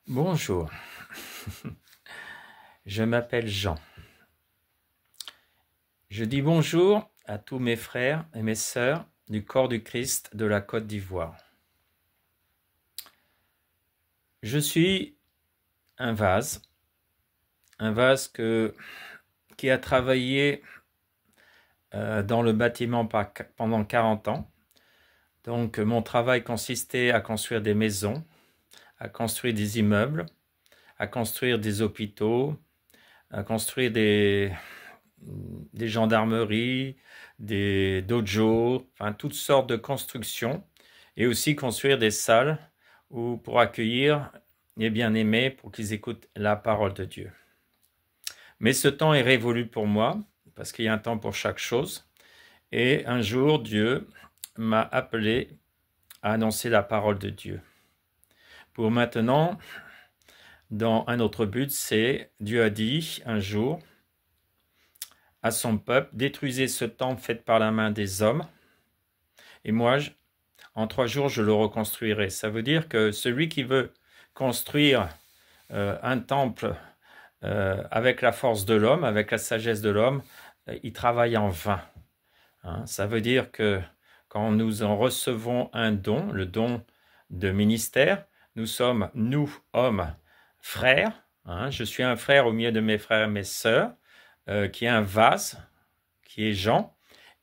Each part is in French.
Bonjour, je m'appelle Jean. Je dis bonjour à tous mes frères et mes sœurs du corps du Christ de la Côte d'Ivoire. Je suis un vase qui a travaillé dans le bâtiment pendant 40 ans. Donc mon travail consistait à construire des maisons, à construire des immeubles, à construire des hôpitaux, à construire des gendarmeries, des dojos, enfin toutes sortes de constructions, et aussi construire des salles pour accueillir les bien-aimés pour qu'ils écoutent la parole de Dieu. Mais ce temps est révolu pour moi, parce qu'il y a un temps pour chaque chose, et un jour Dieu m'a appelé à annoncer la parole de Dieu. Pour maintenant, dans un autre but, c'est Dieu a dit un jour à son peuple, détruisez ce temple fait par la main des hommes, et moi, en 3 jours, je le reconstruirai. Ça veut dire que celui qui veut construire un temple avec la force de l'homme, avec la sagesse de l'homme, il travaille en vain. Ça veut dire que quand nous en recevons un don, le don de ministère, nous sommes, nous, hommes, frères. Je suis un frère au milieu de mes frères et mes sœurs, qui est un vase, qui est Jean.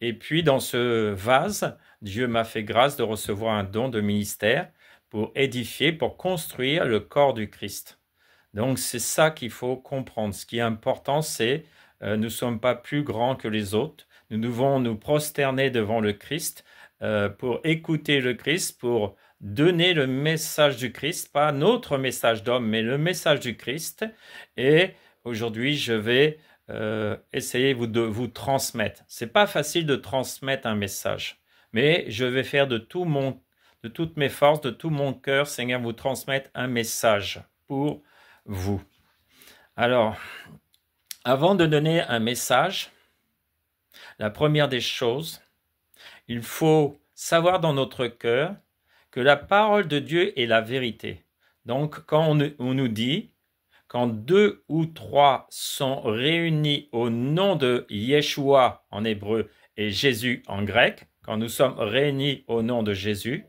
Et puis dans ce vase, Dieu m'a fait grâce de recevoir un don de ministère pour édifier, pour construire le corps du Christ. Donc c'est ça qu'il faut comprendre. Ce qui est important, c'est nous ne sommes pas plus grands que les autres. Nous devons nous prosterner devant le Christ pour écouter le Christ, pour donner le message du Christ, pas notre message d'homme, mais le message du Christ. Et aujourd'hui, je vais essayer de vous transmettre. C'est pas facile de transmettre un message, mais je vais faire de toutes mes forces, de tout mon cœur, Seigneur, vous transmettre un message pour vous. Alors, avant de donner un message, la première des choses, il faut savoir dans notre cœur que la parole de Dieu est la vérité. Donc, quand on nous dit, quand 2 ou 3 sont réunis au nom de Yeshua en hébreu et Jésus en grec, quand nous sommes réunis au nom de Jésus,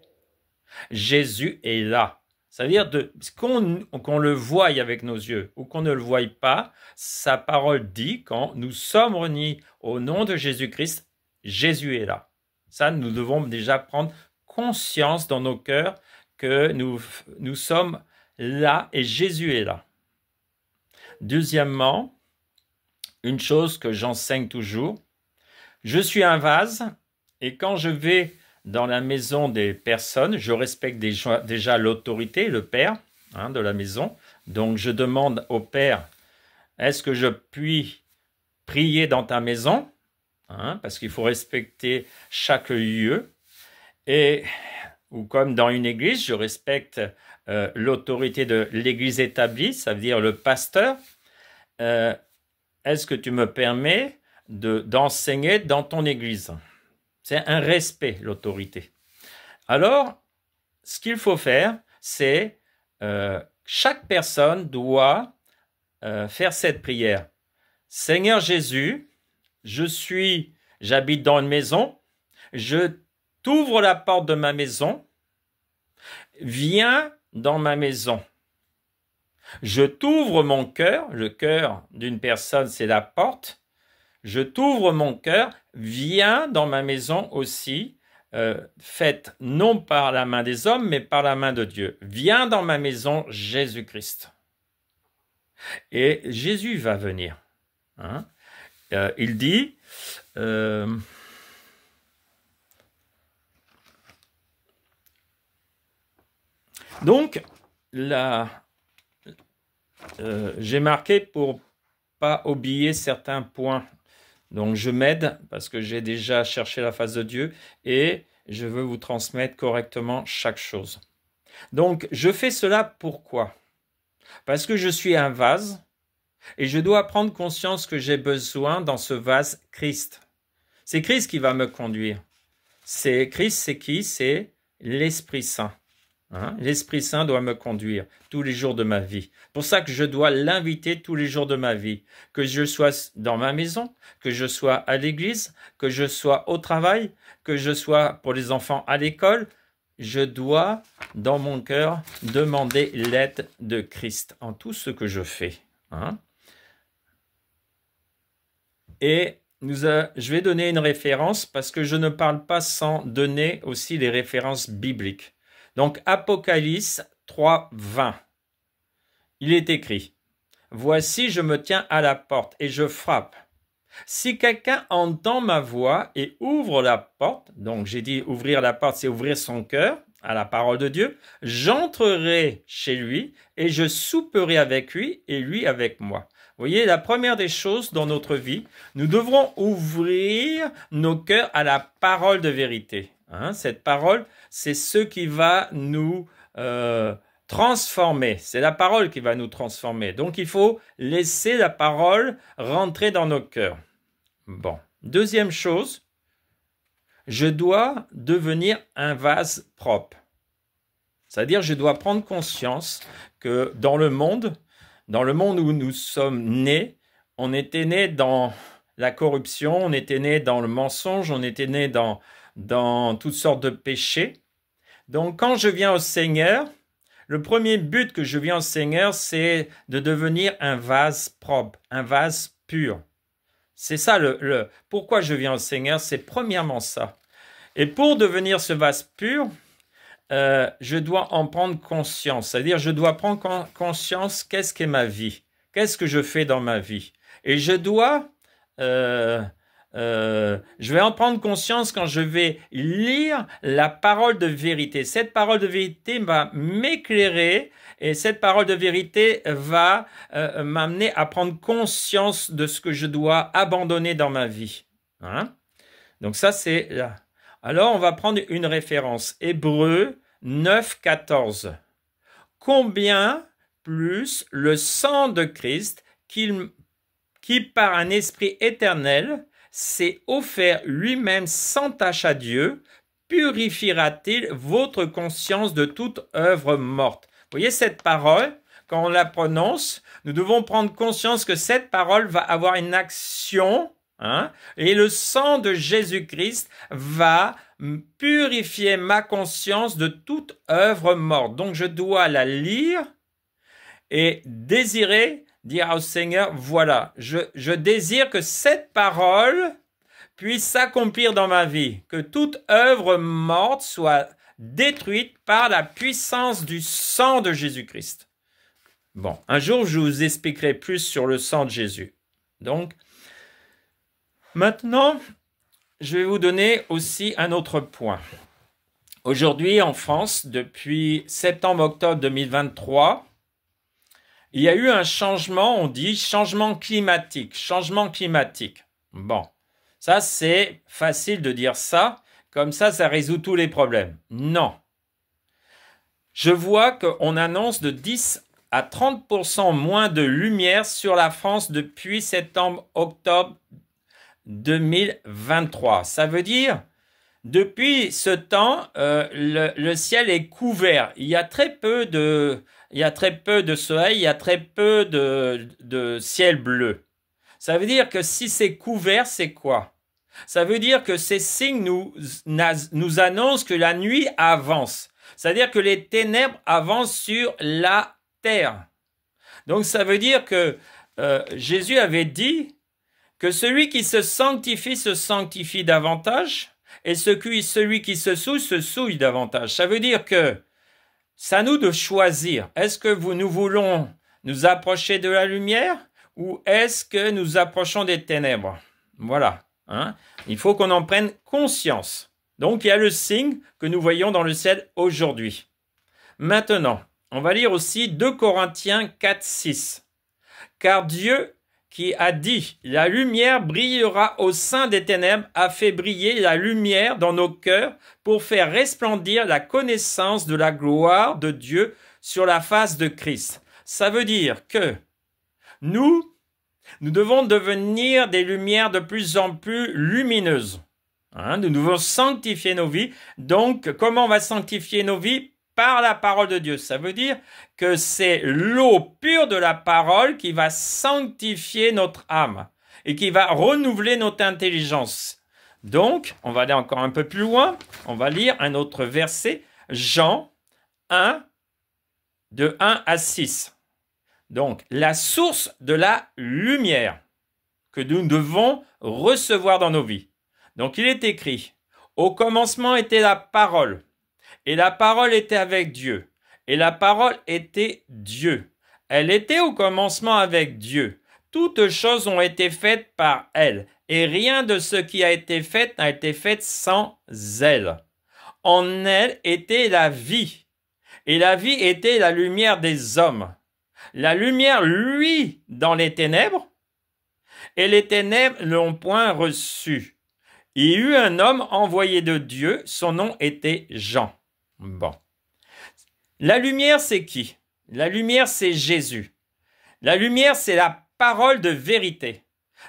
Jésus est là. C'est-à-dire qu'on le voie avec nos yeux ou qu'on ne le voie pas, sa parole dit quand nous sommes réunis au nom de Jésus-Christ, Jésus est là. Ça, nous devons déjà prendre conscience dans nos cœurs que nous sommes là et Jésus est là. Deuxièmement, une chose que j'enseigne toujours, je suis un vase et quand je vais dans la maison des personnes, je respecte déjà l'autorité, le père de la maison. Donc je demande au père, est-ce que je puis prier dans ta maison? Parce qu'il faut respecter chaque lieu. Ou comme dans une église, je respecte l'autorité de l'église établie, ça veut dire le pasteur. Est-ce que tu me permets d'enseigner dans ton église? C'est un respect, l'autorité. Alors, ce qu'il faut faire, c'est chaque personne doit faire cette prière. Seigneur Jésus, j'habite dans une maison, je t'ouvre la porte de ma maison, viens dans ma maison. Je t'ouvre mon cœur, le cœur d'une personne, c'est la porte. Je t'ouvre mon cœur, viens dans ma maison aussi, faite non par la main des hommes, mais par la main de Dieu. Viens dans ma maison, Jésus-Christ. Et Jésus va venir. Il dit, donc, j'ai marqué pour pas oublier certains points. Donc, je m'aide parce que j'ai déjà cherché la face de Dieu et je veux vous transmettre correctement chaque chose. Donc, je fais cela pourquoi? Parce que je suis un vase et je dois prendre conscience que j'ai besoin dans ce vase Christ. C'est Christ qui va me conduire. Christ, c'est qui? C'est l'Esprit Saint. Hein? L'Esprit Saint doit me conduire tous les jours de ma vie. Pour ça que je dois l'inviter tous les jours de ma vie. Que je sois dans ma maison, que je sois à l'église, que je sois au travail, que je sois pour les enfants à l'école, je dois, dans mon cœur, demander l'aide de Christ en tout ce que je fais. Hein? Et je vais donner une référence parce que je ne parle pas sans donner aussi les références bibliques. Donc, Apocalypse 3, 20. Il est écrit, « Voici, je me tiens à la porte et je frappe. Si quelqu'un entend ma voix et ouvre la porte, donc j'ai dit ouvrir la porte, c'est ouvrir son cœur à la parole de Dieu, j'entrerai chez lui et je souperai avec lui et lui avec moi. » Vous voyez, la première des choses dans notre vie, nous devrons ouvrir nos cœurs à la parole de vérité. Hein, cette parole, c'est ce qui va nous transformer. C'est la parole qui va nous transformer. Donc, il faut laisser la parole rentrer dans nos cœurs. Bon. Deuxième chose, je dois devenir un vase propre. C'est-à-dire, je dois prendre conscience que dans le monde où nous sommes nés, on était nés dans la corruption, on était nés dans le mensonge, on était nés dans toutes sortes de péchés. Donc, quand je viens au Seigneur, le premier but que je viens au Seigneur, c'est de devenir un vase propre, un vase pur. C'est ça pourquoi je viens au Seigneur, c'est premièrement ça. Et pour devenir ce vase pur, je dois en prendre conscience. C'est-à-dire, je dois prendre conscience qu'est-ce qu'est ma vie, qu'est-ce que je fais dans ma vie. Et je dois... je vais en prendre conscience quand je vais lire la parole de vérité. Cette parole de vérité va m'éclairer et cette parole de vérité va m'amener à prendre conscience de ce que je dois abandonner dans ma vie. Hein? Donc ça, c'est là. Alors, on va prendre une référence. Hébreux 9, 14. Combien plus le sang de Christ qui par un esprit éternel s'est offert lui-même sans tache à Dieu, purifiera-t-il votre conscience de toute œuvre morte? Vous voyez cette parole, quand on la prononce, nous devons prendre conscience que cette parole va avoir une action, hein, et le sang de Jésus-Christ va purifier ma conscience de toute œuvre morte. Donc je dois la lire et désirer dire au Seigneur, voilà, je désire que cette parole puisse s'accomplir dans ma vie, que toute œuvre morte soit détruite par la puissance du sang de Jésus-Christ. Bon, un jour, je vous expliquerai plus sur le sang de Jésus. Donc, maintenant, je vais vous donner aussi un autre point. Aujourd'hui, en France, depuis septembre-octobre 2023, il y a eu un changement, on dit changement climatique. Bon, ça c'est facile de dire ça, comme ça résout tous les problèmes. Non. Je vois qu'on annonce de 10 à 30% moins de lumière sur la France depuis septembre-octobre 2023. Ça veut dire, depuis ce temps, le ciel est couvert. Il y a très peu de soleil, il y a très peu de ciel bleu. Ça veut dire que si c'est couvert, c'est quoi? Ça veut dire que ces signes nous annoncent que la nuit avance. C'est-à-dire que les ténèbres avancent sur la terre. Donc ça veut dire que Jésus avait dit que celui qui se sanctifie davantage, et celui qui se souille davantage. Ça veut dire que c'est à nous de choisir. Est-ce que nous voulons nous approcher de la lumière ou est-ce que nous approchons des ténèbres? Voilà. Hein? Il faut qu'on en prenne conscience. Donc, il y a le signe que nous voyons dans le ciel aujourd'hui. Maintenant, on va lire aussi 2 Corinthiens 4, 6. Car Dieu qui a dit « La lumière brillera au sein des ténèbres » a fait briller la lumière dans nos cœurs pour faire resplendir la connaissance de la gloire de Dieu sur la face de Christ. Ça veut dire que nous devons devenir des lumières de plus en plus lumineuses. Hein, nous devons sanctifier nos vies. Donc, comment on va sanctifier nos vies? par la parole de Dieu. Ça veut dire que c'est l'eau pure de la parole qui va sanctifier notre âme et qui va renouveler notre intelligence. Donc, on va aller encore un peu plus loin. On va lire un autre verset, Jean 1, de 1 à 6. Donc, la source de la lumière que nous devons recevoir dans nos vies. Donc, il est écrit, au commencement était la parole, et la parole était avec Dieu, et la parole était Dieu. Elle était au commencement avec Dieu. Toutes choses ont été faites par elle, et rien de ce qui a été fait n'a été fait sans elle. En elle était la vie, et la vie était la lumière des hommes. La lumière luit dans les ténèbres, et les ténèbres ne l'ont point reçue. Il y eut un homme envoyé de Dieu, son nom était Jean. Bon. La lumière, c'est qui? La lumière, c'est Jésus. La lumière, c'est la parole de vérité.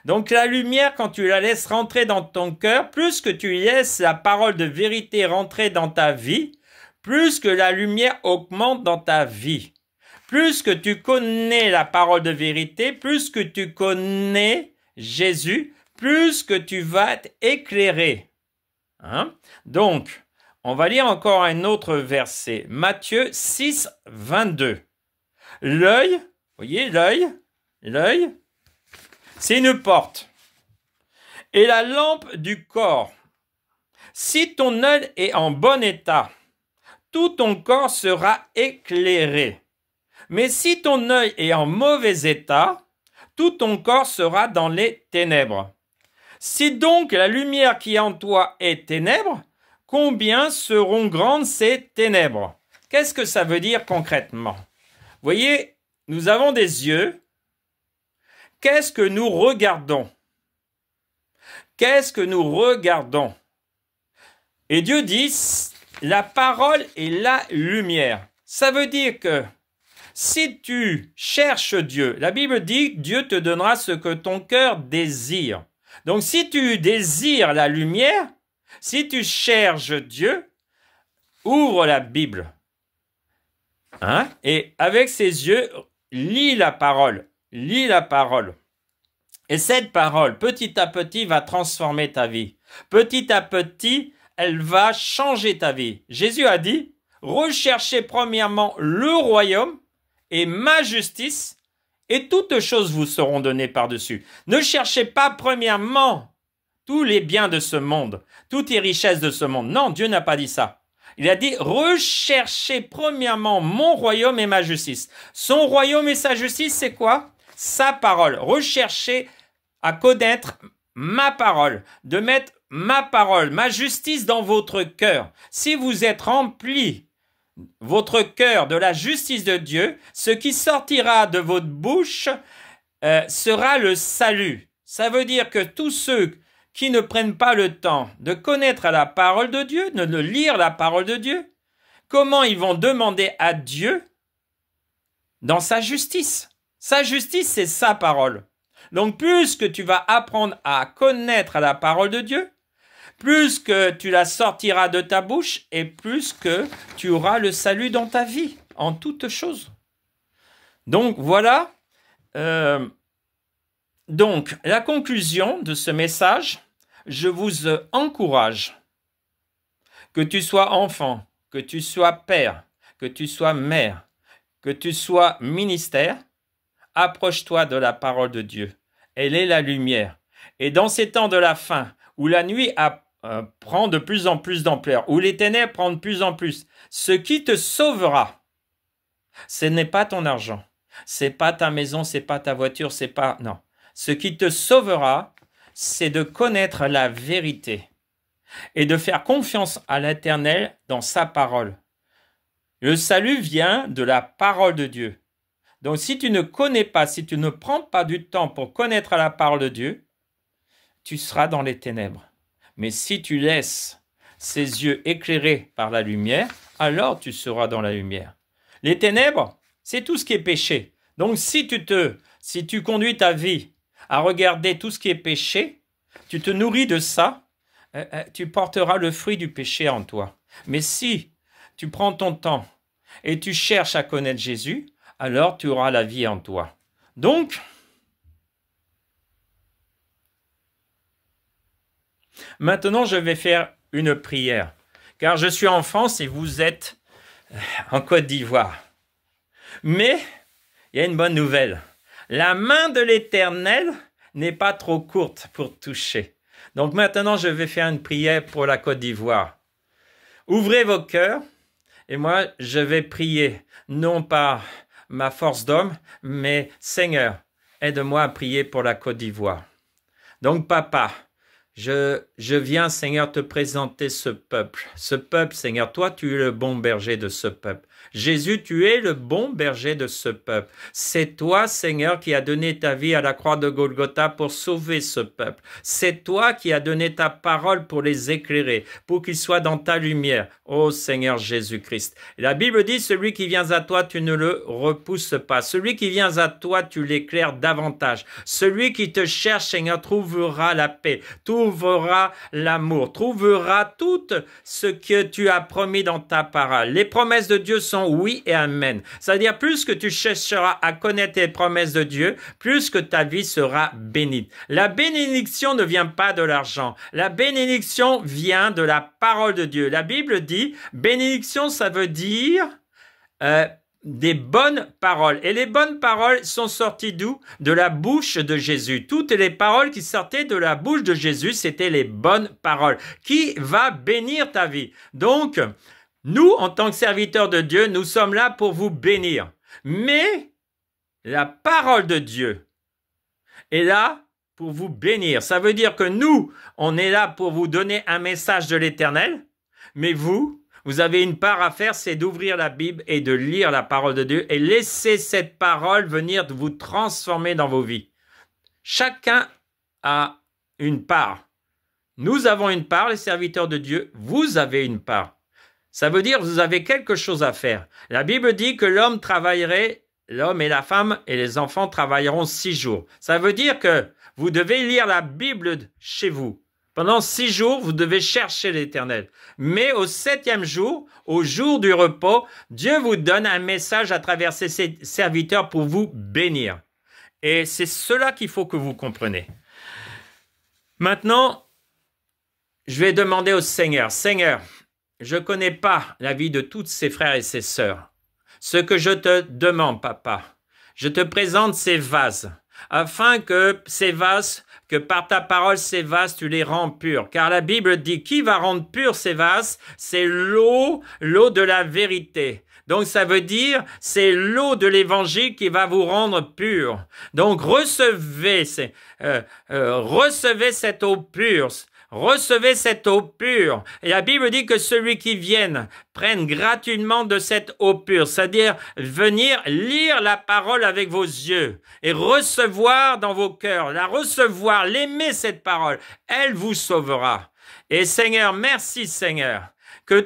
Donc la lumière, quand tu la laisses rentrer dans ton cœur, plus que tu laisses la parole de vérité rentrer dans ta vie, plus que la lumière augmente dans ta vie. Plus que tu connais la parole de vérité, plus que tu connais Jésus, plus que tu vas être éclairé. Hein? Donc, on va lire encore un autre verset. Matthieu 6, 22. L'œil, voyez l'œil, c'est une porte. Et la lampe du corps. Si ton œil est en bon état, tout ton corps sera éclairé. Mais si ton œil est en mauvais état, tout ton corps sera dans les ténèbres. Si donc la lumière qui est en toi est ténèbres, combien seront grandes ces ténèbres? Qu'est-ce que ça veut dire concrètement? Vous voyez, nous avons des yeux. Qu'est-ce que nous regardons? Qu'est-ce que nous regardons? Et Dieu dit, la parole est la lumière. Ça veut dire que si tu cherches Dieu, la Bible dit, Dieu te donnera ce que ton cœur désire. Donc si tu désires la lumière, si tu cherches Dieu, ouvre la Bible. Hein? Et avec ses yeux, lis la parole. Lis la parole. Et cette parole, petit à petit, va transformer ta vie. Petit à petit, elle va changer ta vie. Jésus a dit, recherchez premièrement le royaume et ma justice, et toutes choses vous seront données par-dessus. Ne cherchez pas premièrement tous les biens de ce monde, toutes les richesses de ce monde. Non, Dieu n'a pas dit ça. Il a dit, recherchez premièrement mon royaume et ma justice. Son royaume et sa justice, c'est quoi? Sa parole. Recherchez à connaître ma parole, de mettre ma parole, ma justice dans votre cœur. Si vous êtes rempli votre cœur de la justice de Dieu, ce qui sortira de votre bouche sera le salut. Ça veut dire que tous ceux qui ne prennent pas le temps de connaître la parole de Dieu, de lire la parole de Dieu, comment ils vont demander à Dieu dans sa justice? Sa justice, c'est sa parole. Donc plus que tu vas apprendre à connaître la parole de Dieu, plus que tu la sortiras de ta bouche et plus que tu auras le salut dans ta vie, en toutes choses. Donc voilà. Donc la conclusion de ce message, je vous encourage, que tu sois enfant, que tu sois père, que tu sois mère, que tu sois ministère, approche-toi de la parole de Dieu. Elle est la lumière. Et dans ces temps de la fin, où la nuit prend de plus en plus d'ampleur, où les ténèbres prennent de plus en plus, ce qui te sauvera, ce n'est pas ton argent, c'est pas ta maison, c'est pas ta voiture, c'est pas... Non. Ce qui te sauvera, c'est de connaître la vérité et de faire confiance à l'Éternel dans sa parole. Le salut vient de la parole de Dieu. Donc si tu ne connais pas, si tu ne prends pas du temps pour connaître la parole de Dieu, tu seras dans les ténèbres. Mais si tu laisses ses yeux éclairés par la lumière, alors tu seras dans la lumière. Les ténèbres, c'est tout ce qui est péché. Donc si tu conduis ta vie à regarder tout ce qui est péché, tu te nourris de ça, tu porteras le fruit du péché en toi. Mais si tu prends ton temps et tu cherches à connaître Jésus, alors tu auras la vie en toi. Donc, maintenant je vais faire une prière, car je suis en France et vous êtes en Côte d'Ivoire. Mais il y a une bonne nouvelle. La main de l'Éternel n'est pas trop courte pour toucher. Donc maintenant, je vais faire une prière pour la Côte d'Ivoire. Ouvrez vos cœurs et moi, je vais prier, non par ma force d'homme, mais Seigneur, aide-moi à prier pour la Côte d'Ivoire. Donc papa, je viens, Seigneur, te présenter ce peuple. Ce peuple, Seigneur, toi, tu es le bon berger de ce peuple. Jésus, tu es le bon berger de ce peuple. C'est toi, Seigneur, qui as donné ta vie à la croix de Golgotha pour sauver ce peuple. C'est toi qui as donné ta parole pour les éclairer, pour qu'ils soient dans ta lumière. Ô Seigneur Jésus-Christ. La Bible dit, celui qui vient à toi, tu ne le repousses pas. Celui qui vient à toi, tu l'éclaires davantage. Celui qui te cherche, Seigneur, trouvera la paix, trouvera l'amour, trouvera tout ce que tu as promis dans ta parole. Les promesses de Dieu sont oui et amen. C'est-à-dire, plus que tu chercheras à connaître les promesses de Dieu, plus que ta vie sera bénie. La bénédiction ne vient pas de l'argent. La bénédiction vient de la parole de Dieu. La Bible dit, bénédiction, ça veut dire des bonnes paroles. Et les bonnes paroles sont sorties d'où? De la bouche de Jésus. Toutes les paroles qui sortaient de la bouche de Jésus, c'était les bonnes paroles qui va bénir ta vie. Donc, nous, en tant que serviteurs de Dieu, nous sommes là pour vous bénir. Mais la parole de Dieu est là pour vous bénir. Ça veut dire que nous, on est là pour vous donner un message de l'Éternel, mais vous avez une part à faire, c'est d'ouvrir la Bible et de lire la parole de Dieu et laisser cette parole venir vous transformer dans vos vies. Chacun a une part. Nous avons une part, les serviteurs de Dieu, vous avez une part. Ça veut dire que vous avez quelque chose à faire. La Bible dit que l'homme et la femme et les enfants travailleront 6 jours. Ça veut dire que vous devez lire la Bible chez vous. Pendant 6 jours, vous devez chercher l'Éternel. Mais au 7e jour, au jour du repos, Dieu vous donne un message à travers ses serviteurs pour vous bénir. Et c'est cela qu'il faut que vous compreniez. Maintenant, je vais demander au Seigneur, Seigneur, je ne connais pas la vie de tous ses frères et ses sœurs. Ce que je te demande, papa, je te présente ces vases, afin que ces vases, que par ta parole, ces vases, tu les rends purs. Car la Bible dit, qui va rendre purs ces vases? C'est l'eau de la vérité. Donc ça veut dire, c'est l'eau de l'évangile qui va vous rendre pur. Donc recevez cette eau pure. Recevez cette eau pure. Et la Bible dit que celui qui vienne prenne gratuitement de cette eau pure, c'est-à-dire venir lire la parole avec vos yeux et recevoir dans vos cœurs, la recevoir, l'aimer cette parole, elle vous sauvera. Et Seigneur, merci Seigneur, que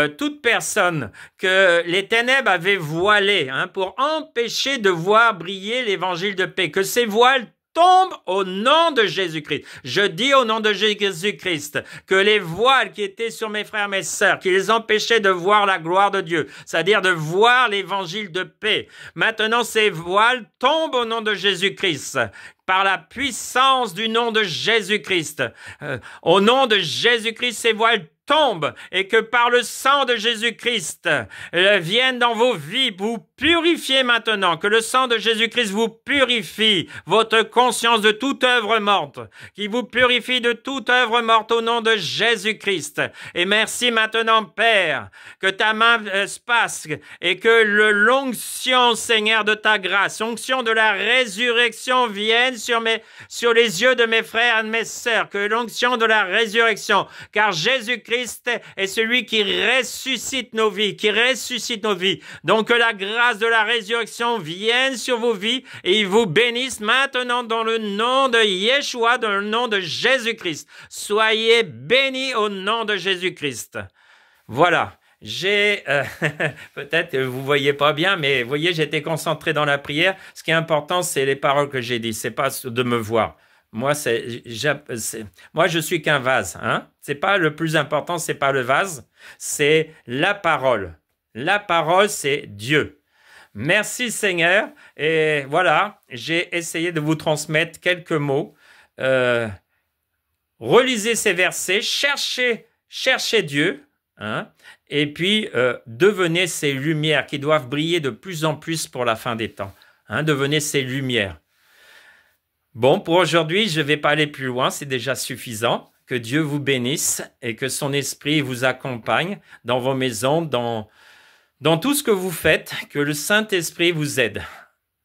toute personne que les ténèbres avaient voilée pour empêcher de voir briller l'évangile de paix, que ces voiles tombe au nom de Jésus-Christ. Je dis au nom de Jésus-Christ que les voiles qui étaient sur mes frères et mes sœurs, qui les empêchaient de voir la gloire de Dieu, c'est-à-dire de voir l'évangile de paix, maintenant ces voiles tombent au nom de Jésus-Christ. Par la puissance du nom de Jésus-Christ. Au nom de Jésus-Christ, ces voiles tombent et que par le sang de Jésus-Christ viennent dans vos vies, vous purifiez maintenant, que le sang de Jésus-Christ vous purifie votre conscience de toute œuvre morte, qui vous purifie de toute œuvre morte au nom de Jésus-Christ. Et merci maintenant, Père, que ta main se passe et que l'onction, Seigneur, de ta grâce, l'onction de la résurrection vienne sur les yeux de mes frères et de mes sœurs, que l'onction de la résurrection, car Jésus-Christ est celui qui ressuscite nos vies, Donc que la grâce de la résurrection vienne sur vos vies et il vous bénisse maintenant dans le nom de Yeshua, dans le nom de Jésus-Christ. Soyez bénis au nom de Jésus-Christ. Voilà. Peut-être vous voyez pas bien, mais vous voyez, j'étais concentré dans la prière. Ce qui est important, c'est les paroles que j'ai dites. C'est pas de me voir. Moi, je suis qu'un vase. C'est pas le plus important, c'est pas le vase, c'est la parole. La parole, c'est Dieu. Merci Seigneur. Et voilà, j'ai essayé de vous transmettre quelques mots. Relisez ces versets, cherchez Dieu, hein, et puis devenez ces lumières qui doivent briller de plus en plus pour la fin des temps. Hein, devenez ces lumières. Bon, pour aujourd'hui, je ne vais pas aller plus loin, c'est déjà suffisant. Que Dieu vous bénisse et que son esprit vous accompagne dans vos maisons, dans tout ce que vous faites, que le Saint-Esprit vous aide.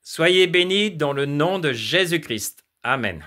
Soyez bénis dans le nom de Jésus-Christ. Amen.